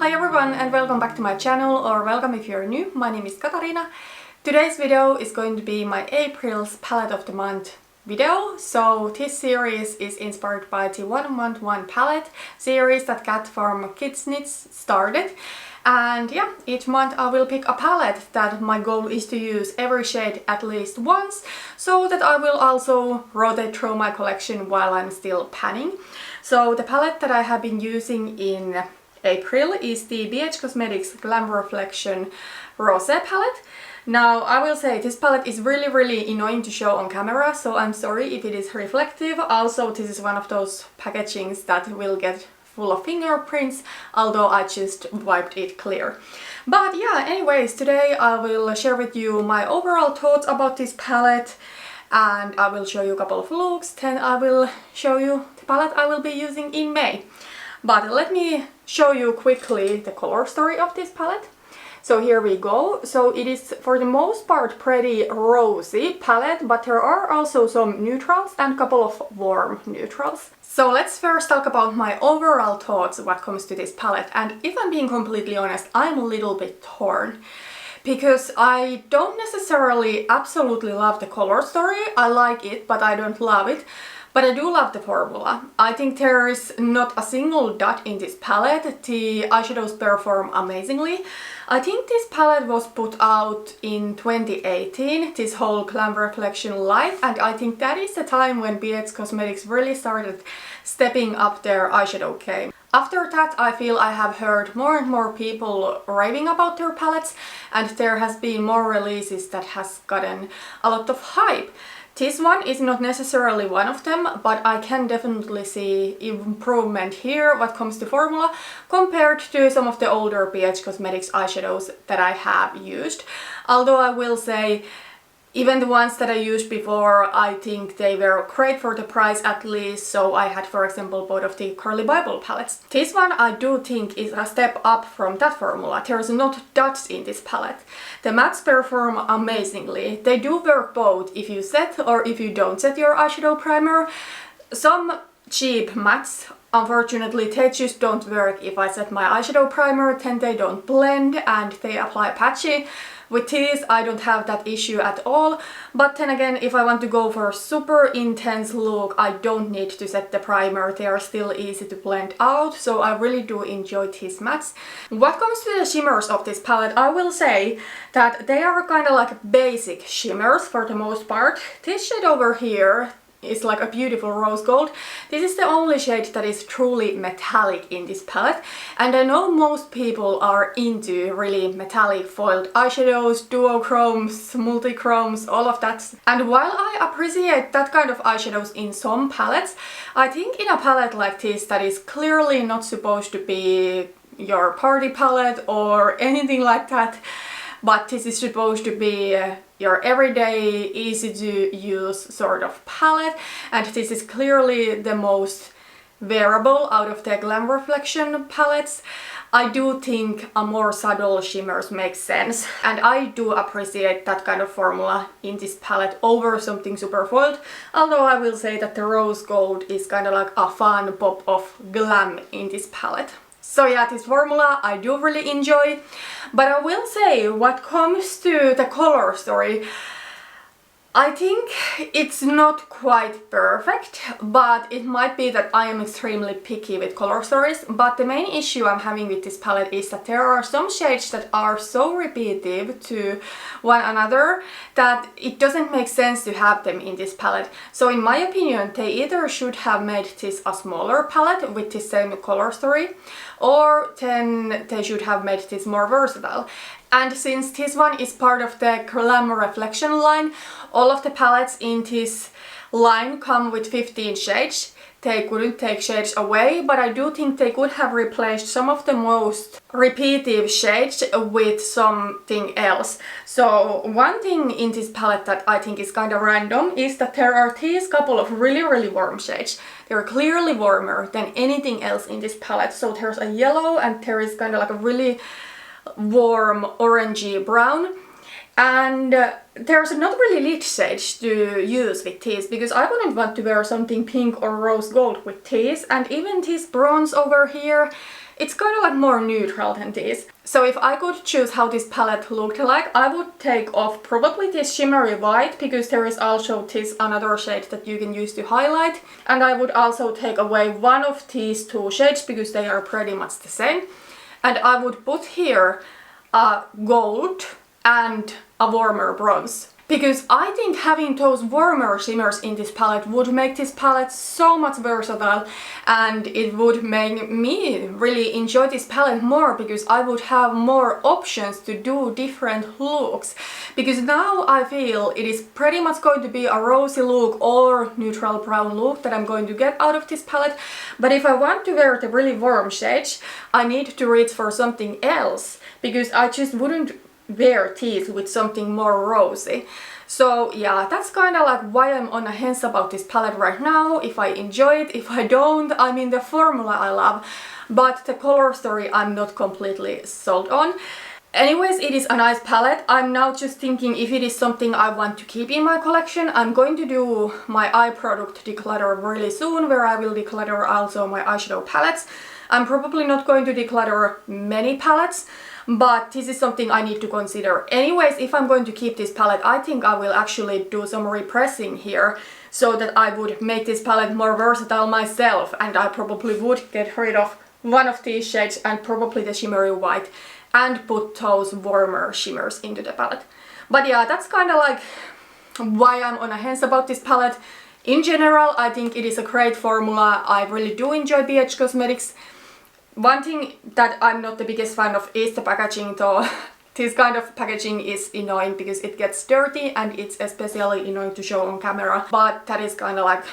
Hi everyone and welcome back to my channel, or welcome if you're new. My name is Katarina. Today's video is going to be my April's palette of the month video. So this series is inspired by the 1 month 1 palette series that Kat from Kitsnitch started. And yeah, each month I will pick a palette that my goal is to use every shade at least once, so that I will also rotate through my collection while I'm still panning. So the palette that I have been using in April is the BH Cosmetics Glam Reflection Rosé palette. Now I will say this palette is really annoying to show on camera, so I'm sorry if it is reflective. Also, this is one of those packagings that will get full of fingerprints, although I just wiped it clear. But yeah, anyways, today I will share with you my overall thoughts about this palette, and I will show you a couple of looks, then I will show you the palette I will be using in May. But let me show you quickly the color story of this palette. So here we go. So it is for the most part pretty rosy palette, but there are also some neutrals and a couple of warm neutrals. So let's first talk about my overall thoughts when it comes to this palette. And if I'm being completely honest, I'm a little bit torn, because I don't necessarily absolutely love the color story. I like it, but I don't love it. But I do love the formula. I think there is not a single dot in this palette. The eyeshadows perform amazingly. I think this palette was put out in 2018, this whole Glam Reflection line, and I think that is the time when BH Cosmetics really started stepping up their eyeshadow game. After that, I feel I have heard more and more people raving about their palettes, and there has been more releases that has gotten a lot of hype. This one is not necessarily one of them, but I can definitely see improvement here when it comes to formula compared to some of the older BH Cosmetics eyeshadows that I have used. Although I will say, even the ones that I used before, I think they were great for the price at least. So I had, for example, both of the Carli Bybel palettes. This one I do think is a step up from that formula. There's not dots in this palette. The mattes perform amazingly. They do work both if you set or if you don't set your eyeshadow primer. Some cheap mattes, unfortunately, they just don't work. If I set my eyeshadow primer, then they don't blend and they apply patchy. With these, I don't have that issue at all, but then again, if I want to go for a super intense look, I don't need to set the primer. They are still easy to blend out, so I really do enjoy these mattes. What comes to the shimmers of this palette, I will say that they are kind of like basic shimmers for the most part. This shade over here is like a beautiful rose gold. This is the only shade that is truly metallic in this palette, and I know most people are into really metallic foiled eyeshadows, duochromes, multichromes, all of that. And while I appreciate that kind of eyeshadows in some palettes, I think in a palette like this that is clearly not supposed to be your party palette or anything like that, but this is supposed to be your everyday, easy to use sort of palette, and this is clearly the most wearable out of the Glam Reflection palettes. I do think a more subtle shimmers make sense, and I do appreciate that kind of formula in this palette over something super foiled, although I will say that the rose gold is kind of like a fun pop of glam in this palette. So yeah, this formula I do really enjoy, but I will say, what comes to the color story, I think it's not quite perfect, but it might be that I am extremely picky with color stories. But the main issue I'm having with this palette is that there are some shades that are so repetitive to one another that it doesn't make sense to have them in this palette. So in my opinion, they either should have made this a smaller palette with the same color story, or then they should have made this more versatile. And since this one is part of the Glam Reflection line, all of the palettes in this line come with 15 shades. They couldn't take shades away, but I do think they could have replaced some of the most repetitive shades with something else. So one thing in this palette that I think is kind of random is that there are these couple of really warm shades. They're clearly warmer than anything else in this palette. So there's a yellow and there is kind of like a really warm orangey brown. And there's not really lit shades to use with these, because I wouldn't want to wear something pink or rose gold with these, and even this bronze over here, it's kind of like more neutral than this. So if I could choose how this palette looked like, I would take off probably this shimmery white, because there is also this another shade that you can use to highlight, and I would also take away one of these two shades because they are pretty much the same, and I would put here a gold and a warmer bronze, because I think having those warmer shimmers in this palette would make this palette so much versatile, and it would make me really enjoy this palette more, because I would have more options to do different looks. Because now I feel it is pretty much going to be a rosy look or neutral brown look that I'm going to get out of this palette, but if I want to wear the really warm shades, I need to reach for something else, because I just wouldn't wear these with something more rosy. So yeah, that's kind of like why I'm on the hence about this palette right now. If I enjoy it, if I don't, I mean the formula I love, but the color story I'm not completely sold on. Anyways, it is a nice palette. I'm now just thinking if it is something I want to keep in my collection. I'm going to do my eye product declutter really soon, where I will declutter also my eyeshadow palettes. I'm probably not going to declutter many palettes, but this is something I need to consider. Anyways, if I'm going to keep this palette, I think I will actually do some repressing here, so that I would make this palette more versatile myself, and I probably would get rid of one of these shades and probably the shimmery white, and put those warmer shimmers into the palette. But yeah, that's kind of like why I'm on a hence about this palette. In general, I think it is a great formula. I really do enjoy BH Cosmetics. One thing that I'm not the biggest fan of is the packaging, though. This kind of packaging is annoying because it gets dirty, and it's especially annoying to show on camera. But that is kind of like,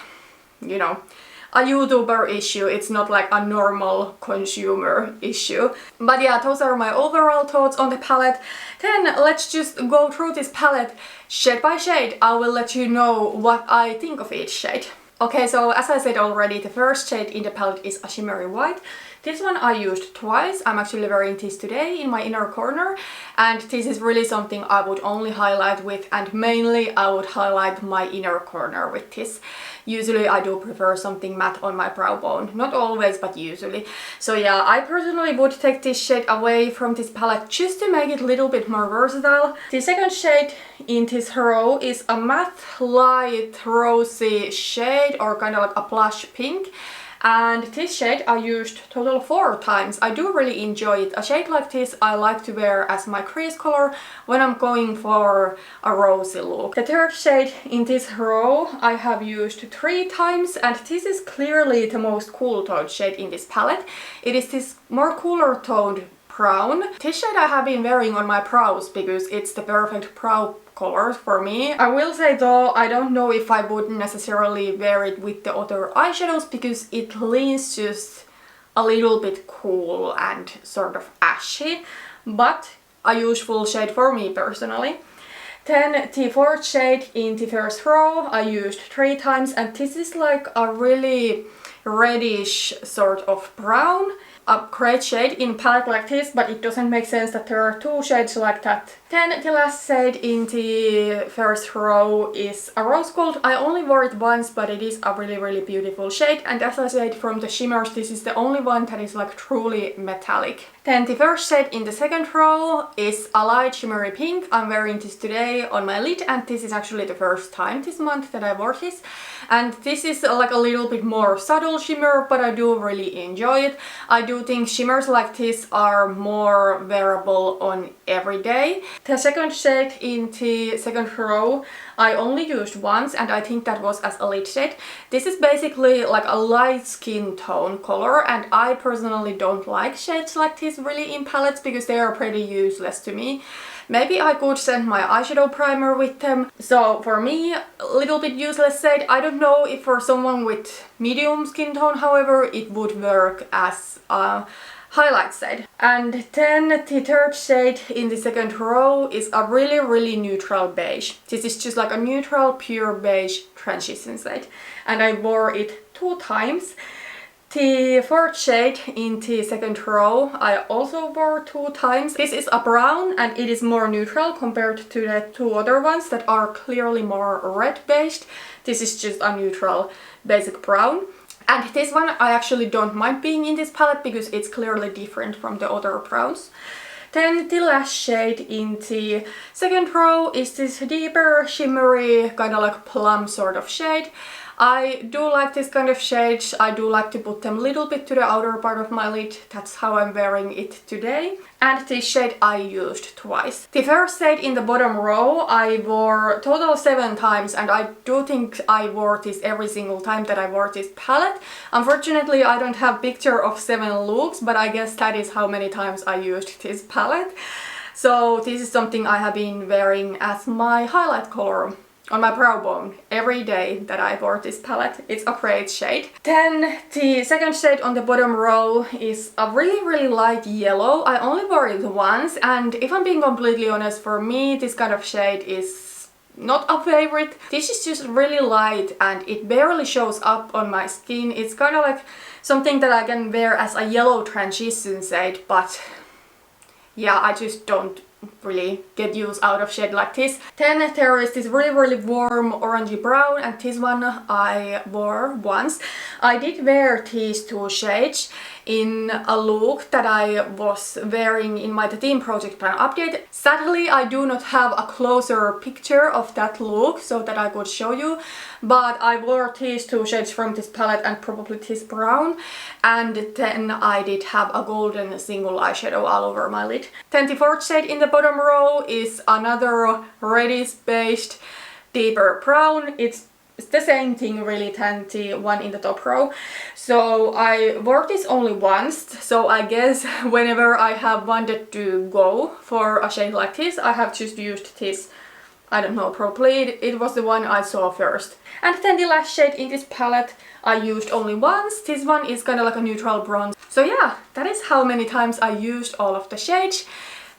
you know, a YouTuber issue. It's not like a normal consumer issue. But yeah, those are my overall thoughts on the palette. Then let's just go through this palette shade by shade. I will let you know what I think of each shade. Okay, so as I said already, the first shade in the palette is a shimmery white. This one I used twice. I'm actually wearing this today in my inner corner, and this is really something I would only highlight with, and mainly I would highlight my inner corner with this. Usually I do prefer something matte on my brow bone. Not always, but usually. So yeah, I personally would take this shade away from this palette just to make it a little bit more versatile. The second shade in this row is a matte light rosy shade, or kind of like a blush pink. And this shade I used total 4 times. I do really enjoy it. A shade like this I like to wear as my crease color when I'm going for a rosy look. The third shade in this row I have used 3 times, and this is clearly the most cool toned shade in this palette. It is this more cooler toned brown. This shade I have been wearing on my brows because it's the perfect brow color for me. I will say though, I don't know if I would necessarily wear it with the other eyeshadows, because it leans just a little bit cool and sort of ashy, but a useful shade for me personally. Then the fourth shade in the first row I used 3 times, and this is like a really reddish sort of brown. A great shade in a palette like this, but it doesn't make sense that there are 2 shades like that. Then the last shade in the first row is a rose gold. I only wore it once, but it is a really beautiful shade, and as I said, from the shimmers this is the only one that is like truly metallic. Then the first shade in the second row is a light shimmery pink. I'm wearing this today on my lid, and this is actually the first time this month that I wore this. And this is like a little bit more subtle shimmer, but I do really enjoy it. I do think shimmers like this are more wearable on every day. The second shade in the second row I only used once, and I think that was as a lid shade. This is basically like a light skin tone color, and I personally don't like shades like this really in palettes because they are pretty useless to me. Maybe I could send my eyeshadow primer with them. So for me, a little bit useless shade. I don't know if for someone with medium skin tone, however, it would work as a highlight shade. And then the third shade in the second row is a really neutral beige. This is just like a neutral pure beige transition shade, and I wore it 2 times. The fourth shade in the second row I also wore 2 times. This is a brown and it is more neutral compared to the 2 other ones that are clearly more red based. This is just a neutral basic brown. And this one I actually don't mind being in this palette because it's clearly different from the other browns. Then the last shade in the second row is this deeper shimmery kind of like plum sort of shade. I do like this kind of shades. I do like to put them a little bit to the outer part of my lid. That's how I'm wearing it today. And this shade I used twice. The first shade in the bottom row I wore total 7 times, and I do think I wore this every single time that I wore this palette. Unfortunately I don't have picture of 7 looks, but I guess that is how many times I used this palette. So this is something I have been wearing as my highlight color on my brow bone every day that I wore this palette. It's a great shade. Then the second shade on the bottom row is a really light yellow. I only wore it once, and if I'm being completely honest, for me this kind of shade is not a favorite. This is just really light and it barely shows up on my skin. It's kind of like something that I can wear as a yellow transition shade, but yeah, I just don't really get use out of shade like this. Then there is this really warm orangey brown, and this one I wore once. I did wear these 2 shades in a look that I was wearing in my theme project plan update. Sadly I do not have a closer picture of that look so that I could show you, but I wore these 2 shades from this palette and probably this brown, and then I did have a golden single eyeshadow all over my lid. Then the fourth shade in the bottom row is another reddish based deeper brown. It's the same thing really than the one in the top row. So I wore this only once, so I guess whenever I have wanted to go for a shade like this, I have just used this. I don't know, probably it was the one I saw first. And then the last shade in this palette I used only once. This one is kind of like a neutral bronze. So yeah, that is how many times I used all of the shades.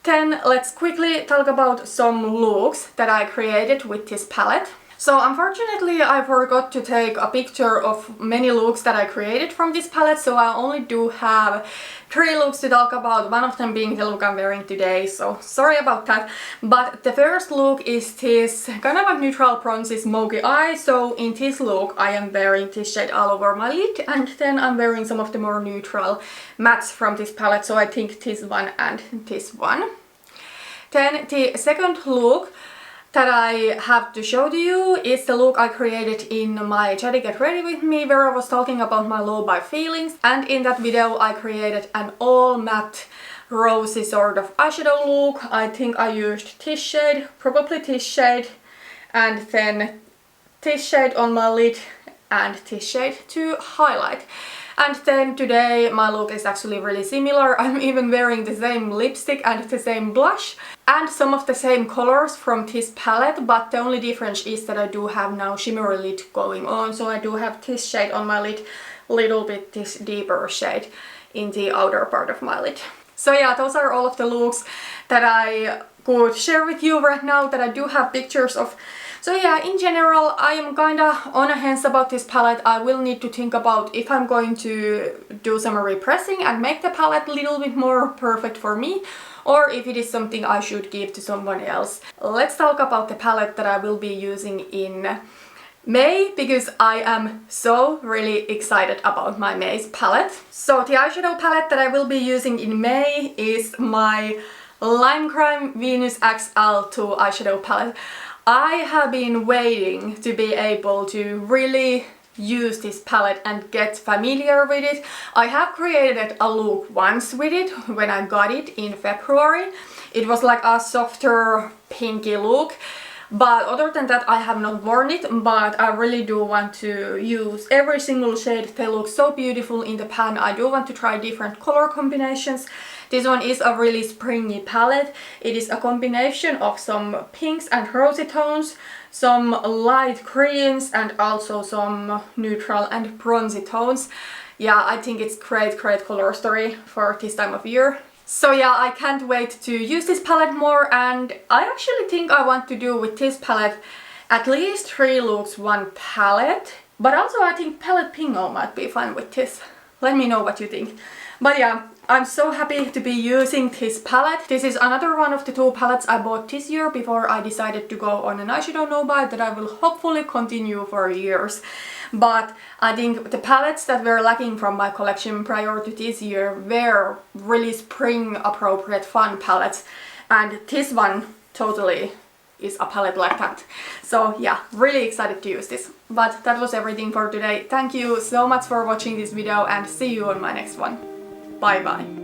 Then let's quickly talk about some looks that I created with this palette. So unfortunately I forgot to take a picture of many looks that I created from this palette, so I only do have 3 looks to talk about, one of them being the look I'm wearing today, so sorry about that. But the first look is this kind of a neutral bronzy smoky eye. So in this look I am wearing this shade all over my lid, and then I'm wearing some of the more neutral mattes from this palette, so I think this one and this one. Then the second look that I have to show to you is the look I created in my Chatty Get Ready With Me, where I was talking about my low buy feelings, and in that video I created an all matte rosy sort of eyeshadow look. I think I used this shade, probably this shade, and then this shade on my lid and this shade to highlight. And then today my look is actually really similar. I'm even wearing the same lipstick and the same blush and some of the same colors from this palette, but the only difference is that I do have now shimmery lid going on. So I do have this shade on my lid, little bit this deeper shade in the outer part of my lid. So yeah, those are all of the looks that I could share with you right now that I do have pictures of. So yeah, in general, I am kinda on the fence about this palette. I will need to think about if I'm going to do some repressing and make the palette a little bit more perfect for me, or if it is something I should give to someone else. Let's talk about the palette that I will be using in May, because I am so really excited about my May's palette. So the eyeshadow palette that I will be using in May is my Lime Crime Venus XL2 eyeshadow palette. I have been waiting to be able to really use this palette and get familiar with it. I have created a look once with it when I got it in February. It was like a softer pinky look, but other than that I have not worn it, but I really do want to use every single shade. They look so beautiful in the pan. I do want to try different color combinations. This one is a really springy palette. It is a combination of some pinks and rosy tones, some light greens, and also some neutral and bronzy tones. Yeah, I think it's great color story for this time of year. So yeah, I can't wait to use this palette more, and I actually think I want to do with this palette at least 3 looks, 1 palette. But also I think palette pingo might be fun with this. let me know what you think. But yeah, I'm so happy to be using this palette. This is another one of the 2 palettes I bought this year before I decided to go on an eyeshadow no-buy that I will hopefully continue for years. But I think the palettes that were lacking from my collection prior to this year were really spring appropriate fun palettes, and this one totally is a palette like that. So yeah, really excited to use this. But that was everything for today. Thank you so much for watching this video and see you on my next one. Bye bye.